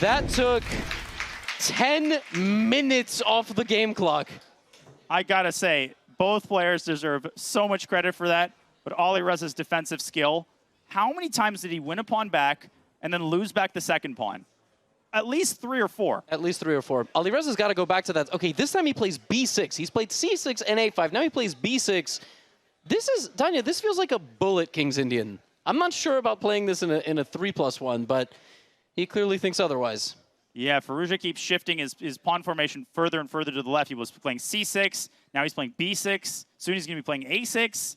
That took 10 minutes off the game clock. I gotta say, both players deserve so much credit for that, but Alireza's defensive skill, how many times did he win a pawn back and then lose back the second pawn? At least 3 or 4. At least 3 or 4. Alireza's got to go back to that. Okay, this time he plays b6. He's played c6 and a5. Now he plays b6. This is, Danya, this feels like a bullet King's Indian. I'm not sure about playing this in a 3+1, but he clearly thinks otherwise. Yeah, Firouzja keeps shifting his pawn formation further and further to the left. He was playing c6. Now he's playing b6. Soon he's going to be playing a6.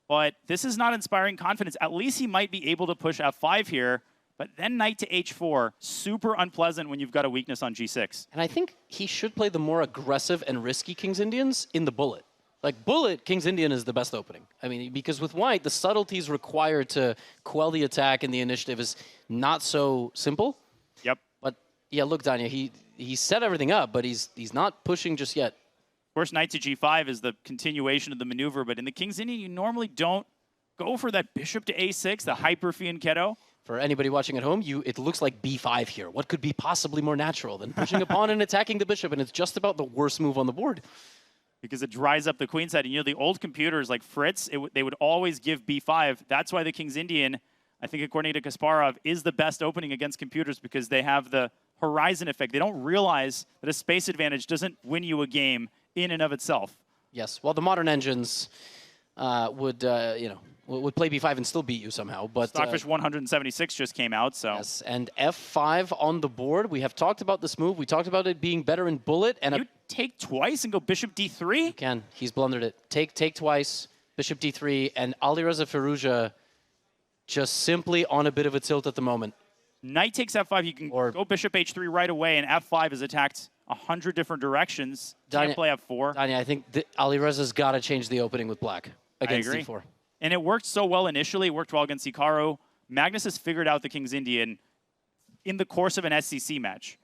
But this is not inspiring confidence. At least he might be able to push f5 here. But then knight to h4, super unpleasant when you've got a weakness on g6. And I think he should play the more aggressive and risky King's Indians in the bullet. Like, bullet, King's Indian is the best opening. I mean, because with white, the subtleties required to quell the attack and the initiative is not so simple. Yep. But, yeah, look, Danya, he set everything up, but he's not pushing just yet. Of course, knight to g5 is the continuation of the maneuver, but in the King's Indian, you normally don't go for that bishop to a6, the hyper-fianchetto. For anybody watching at home, it looks like b5 here. What could be possibly more natural than pushing a pawn and attacking the bishop? And it's just about the worst move on the board. Because it dries up the queen side. And you know, the old computers like Fritz, they would always give b5. That's why the King's Indian, I think according to Kasparov, is the best opening against computers because they have the horizon effect. They don't realize that a space advantage doesn't win you a game in and of itself. Yes, well, the modern engines would play b5 and still beat you somehow. But Stockfish 176 just came out, so. Yes, and f5 on the board. We have talked about this move. We talked about it being better in bullet. And you take twice and go bishop d3? You can. He's blundered it. Take twice, bishop d3, and Alireza Firouzja just simply on a bit of a tilt at the moment. Knight takes f5. You can go bishop h3 right away, and f5 is attacked 100 different directions. Can't play f4. Danya, I think Alireza's got to change the opening with black against d4. And it worked so well initially. It worked well against Hikaru. Magnus has figured out the King's Indian in the course of an SCC match.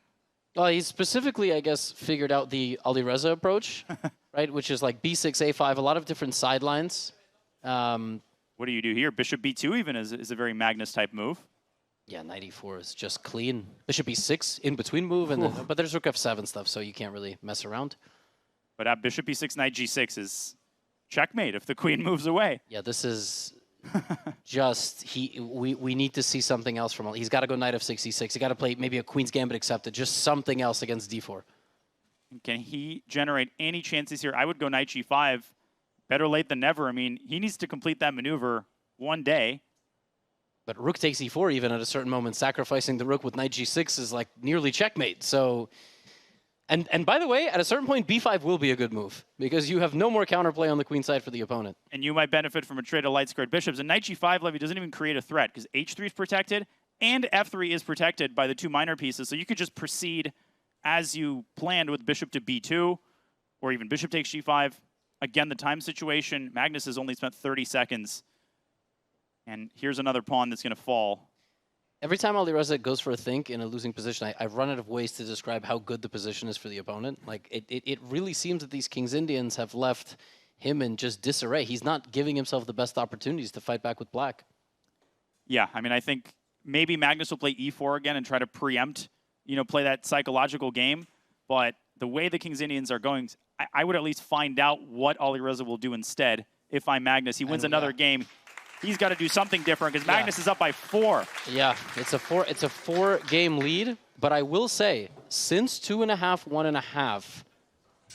Well, he's specifically, I guess, figured out the Alireza approach, right? Which is like b6, a5, a lot of different sidelines. What do you do here? Bishop b2 even is a very Magnus-type move. Yeah, knight e4 is just clean. Bishop e6, in-between move, and then, but there's rook f7 stuff, so you can't really mess around. But at bishop e6, knight g6 is checkmate if the queen moves away. Yeah, this is just, we need to see something else from him. He's got to go knight f6, e6. He's got to play maybe a queen's gambit accepted, just something else against d4. Can he generate any chances here? I would go knight g5. Better late than never. I mean, he needs to complete that maneuver one day. But rook takes e4 even at a certain moment. Sacrificing the rook with knight g6 is like nearly checkmate. So, and by the way, at a certain point, b5 will be a good move because you have no more counterplay on the queen side for the opponent. And you might benefit from a trade of light-squared bishops. And knight g5 levy doesn't even create a threat because h3 is protected and f3 is protected by the 2 minor pieces. So you could just proceed as you planned with bishop to b2 or even bishop takes g5. Again, the time situation, Magnus has only spent 30 seconds. And here's another pawn that's going to fall. Every time Alireza goes for a think in a losing position, I've run out of ways to describe how good the position is for the opponent. Like, it really seems that these King's Indians have left him in just disarray. He's not giving himself the best opportunities to fight back with black. Yeah, I mean, I think maybe Magnus will play e4 again and try to preempt, play that psychological game. But the way the King's Indians are going, I would at least find out what Alireza will do instead if I'm Magnus. He wins another game. He's got to do something different because Magnus is up by 4. Yeah, it's a 4-game lead. But I will say, since 2.5, 1.5,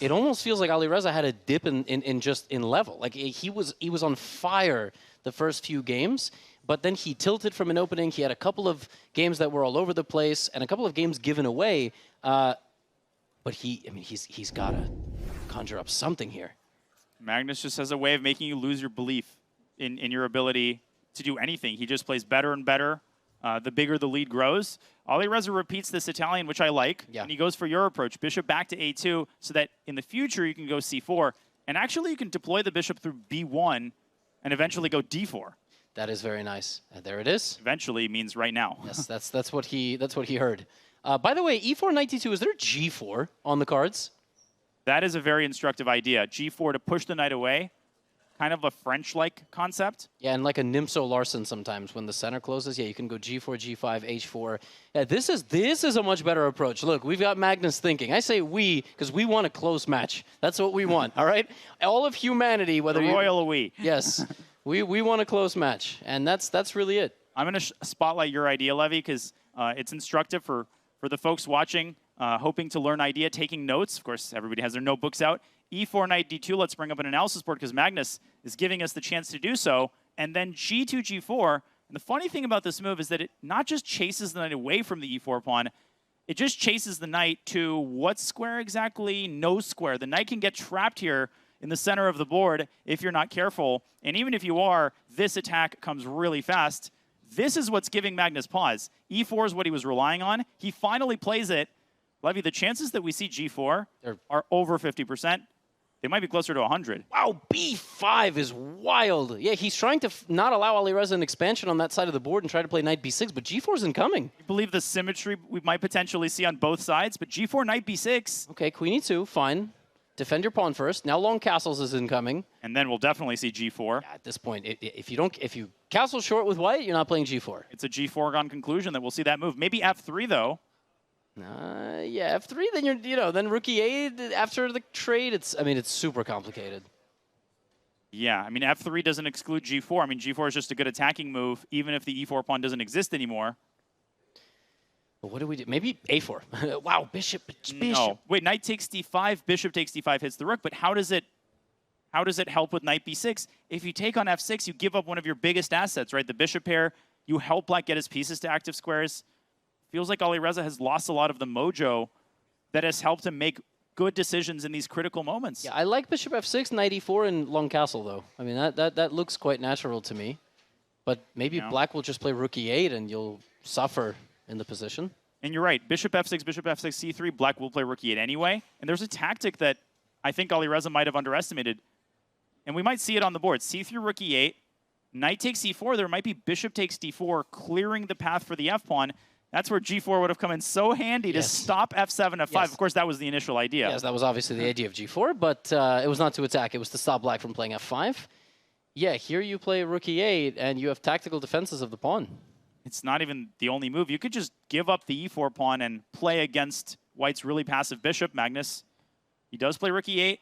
it almost feels like Alireza had a dip in level. Like he was on fire the first few games, but then he tilted from an opening. He had a couple of games that were all over the place and a couple of games given away. But he's got to conjure up something here. Magnus just has a way of making you lose your belief in your ability to do anything. He just plays better and better. The bigger the lead grows. Alireza repeats this Italian, which I like, and he goes for your approach. Bishop back to a2 so that in the future you can go c4. And actually you can deploy the bishop through b1 and eventually go d4. That is very nice. There it is. Eventually means right now. Yes, that's what he heard. By the way, e4, knight d2, is there g4 on the cards? That is a very instructive idea. g4 to push the knight away. kind of a French-like concept. Yeah, and like a Nimso Larsen sometimes when the center closes. Yeah, you can go G4, G5, H4. Yeah, this is a much better approach. Look, we've got Magnus thinking. I say we because we want a close match. That's what we want, all right? All of humanity, whether The you... royal we. Yes, we want a close match, and that's really it. I'm going to spotlight your idea, Levy, because it's instructive for the folks watching, hoping to learn idea, taking notes. Of course, everybody has their notebooks out. E4, knight D2, let's bring up an analysis board because Magnus is giving us the chance to do so. And then G2, G4. And the funny thing about this move is that it not just chases the knight away from the E4 pawn, it just chases the knight to what square exactly? No square. The knight can get trapped here in the center of the board if you're not careful. And even if you are, this attack comes really fast. This is what's giving Magnus pause. E4 is what he was relying on. He finally plays it. Levy, the chances that we see G4 are over 50%. They might be closer to 100. Wow, B5 is wild. Yeah, he's trying to not allow Alireza an expansion on that side of the board and try to play knight B6, but G4 isn't coming. I believe the symmetry we might potentially see on both sides, but G4, knight B6. Okay, queen E2, fine. Defend your pawn first. Now long castles is incoming. And then we'll definitely see G4. Yeah, at this point, if you castle short with white, you're not playing G4. It's a G4 gone conclusion that we'll see that move. Maybe F3 though. Yeah, F3. Then then Rook E8 after the trade. It's super complicated. Yeah, I mean F3 doesn't exclude G4. I mean G4 is just a good attacking move, even if the E4 pawn doesn't exist anymore. But what do we do? Maybe A4. Wow, bishop. No, wait, knight takes D5, bishop takes D5, hits the rook. But how does it help with knight B6? If you take on F6, you give up one of your biggest assets, right? The bishop pair. You help Black get his pieces to active squares. Feels like Alireza has lost a lot of the mojo that has helped him make good decisions in these critical moments. Yeah, I like bishop F6, knight E4, and long castle, though. I mean, that looks quite natural to me. But maybe Black will just play Rook E8, and you'll suffer in the position. And you're right. Bishop F6, C3. Black will play Rook E8 anyway. And there's a tactic that I think Alireza might have underestimated. And we might see it on the board. C3, Rook E8. Knight takes E4. There might be bishop takes D4, clearing the path for the F pawn. That's where G4 would have come in so handy to stop F7, F5. Yes. Of course, that was the initial idea. Yes, that was obviously the idea of G4, but it was not to attack. It was to stop Black from playing F5. Yeah, here you play Rook E8, and you have tactical defenses of the pawn. It's not even the only move. You could just give up the E4 pawn and play against White's really passive bishop, Magnus. He does play Rook E8.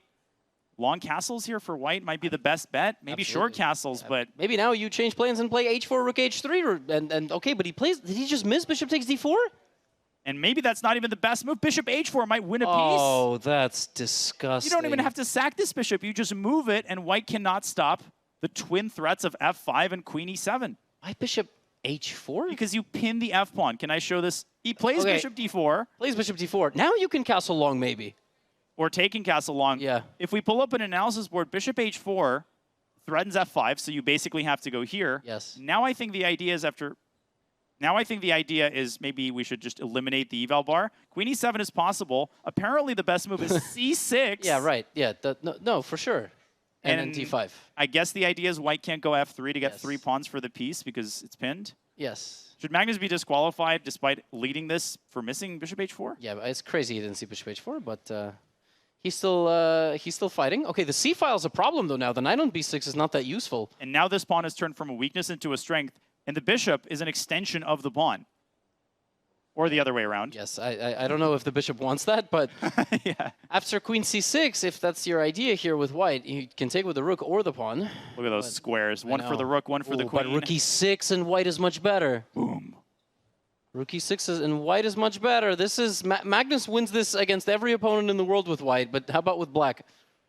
Long castles here for White might be the best bet. Maybe short castles, but... Maybe now you change plans and play H4, Rook H3, and okay, but he plays... Did he just miss bishop takes D4? And maybe that's not even the best move. Bishop H4 might win a piece. Oh, that's disgusting. You don't even have to sack this bishop. You just move it, and White cannot stop the twin threats of F5 and Queen E7. Why bishop H4? Because you pin the F pawn. Can I show this? He plays bishop D4. Plays bishop D4. Now you can castle long, maybe. Or taking castle long. Yeah. If we pull up an analysis board, bishop H4 threatens F5, so you basically have to go here. Yes. Now I think the idea is maybe we should just eliminate the eval bar. Queen E7 is possible. Apparently the best move is C6. Yeah, right. Yeah, no, for sure. And then D5. I guess the idea is White can't go F3 to get 3 pawns for the piece because it's pinned. Yes. Should Magnus be disqualified despite leading this for missing bishop H4? Yeah, it's crazy he didn't see bishop H4, but he's still fighting. Okay, the C file is a problem though now. The knight on B6 is not that useful. And now this pawn is turned from a weakness into a strength, and the bishop is an extension of the pawn. Or the other way around. Yes, I don't know if the bishop wants that, but after queen C6, if that's your idea here with White, you can take with the rook or the pawn. Look at those squares. One for the rook, one for the queen. But rook E6 and White is much better. Boom. Rook E6 and White is much better. This is Magnus wins this against every opponent in the world with White, but how about with Black?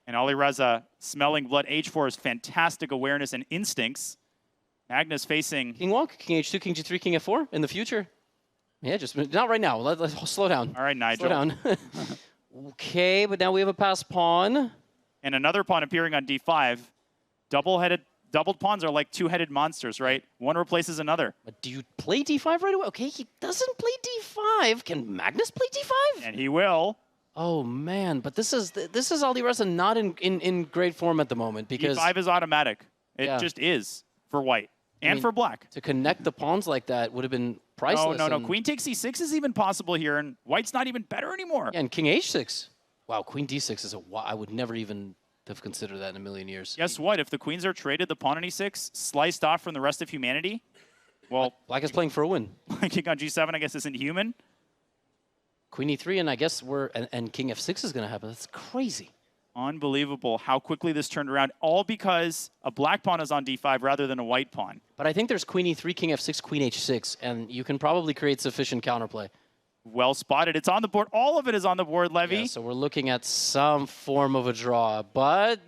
And Alireza smelling blood. H4 is fantastic awareness and instincts. Magnus facing... King walk, King H2, King G3, King F4 in the future. Yeah, just not right now. Let's slow down. All right, Nigel. Slow down. Okay, but now we have a passed pawn. And another pawn appearing on D5. Doubled pawns are like two-headed monsters, right? One replaces another. But do you play D5 right away? Okay, he doesn't play D5. Can Magnus play D5? And he will. Oh man, but this is Alireza not in great form at the moment because D5 is automatic. It just is for White and for Black. To connect the pawns like that would have been priceless. No. Queen takes C6 is even possible here, and White's not even better anymore. Yeah, and King H6. Wow, Queen D6 is I would never even have considered that in a million years. Guess what? If the queens are traded, the pawn on e6, sliced off from the rest of humanity, well, Black is playing for a win. king on g7, I guess, isn't human. Queen e3, and I guess and king f6 is going to happen. That's crazy. Unbelievable how quickly this turned around, all because a black pawn is on d5 rather than a white pawn. But I think there's queen e3, king f6, queen h6, and you can probably create sufficient counterplay. Well spotted. It's on the board. All of it is on the board, Levy. Yeah, so we're looking at some form of a draw, but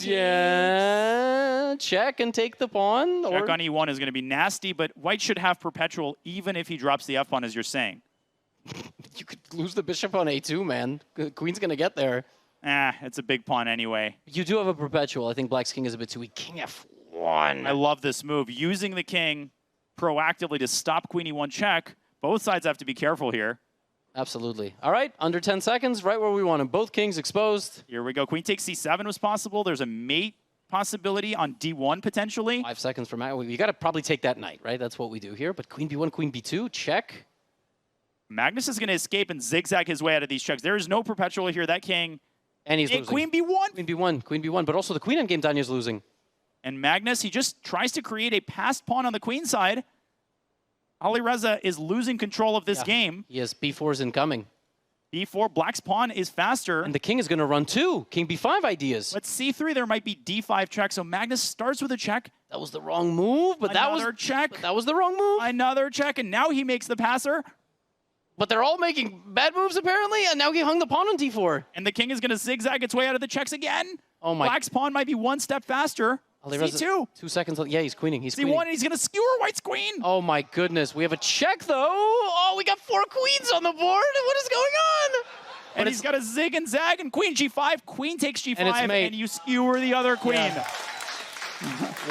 yeah, check and take the pawn. Check on e1 is going to be nasty, but white should have perpetual even if he drops the f-pawn, as you're saying. You could lose the bishop on a2, man. Queen's going to get there. It's a big pawn anyway. You do have a perpetual. I think black's king is a bit too weak. King f1. I love this move. Using the king proactively to stop queen e1 check. Both sides have to be careful here. Absolutely. All right, under 10 seconds, right where we want him. Both kings exposed. Here we go. Queen takes c7 was possible. There's a mate possibility on d1 potentially. 5 seconds from now. You got to probably take that knight, right? That's what we do here. But queen b1, queen b2, check. Magnus is going to escape and zigzag his way out of these checks. There is no perpetual here. That king. And he's losing. Queen b1. Queen b1, queen b1. But also the queen endgame, Danya's losing. And Magnus, he just tries to create a passed pawn on the queen side. Alireza is losing control of this game. He has b4 is incoming. b4, black's pawn is faster. And the king is going to run too. King b5 ideas. But c3, there might be d5 check. So Magnus starts with a check. That was the wrong move, but Another check. But that was the wrong move. Another check, and now he makes the passer. But they're all making bad moves apparently, and now he hung the pawn on d4. And the king is going to zigzag its way out of the checks again. Oh my! Black's pawn might be one step faster. c2. 2 seconds. Yeah, he's queening. He's c1, queening. and he's going to skewer white's queen. Oh my goodness. We have a check though. Oh, we got 4 queens on the board. What is going on? And he's got a zig and zag, and queen g5. Queen takes g5, And it's mate. and you skewer the other queen. Yeah.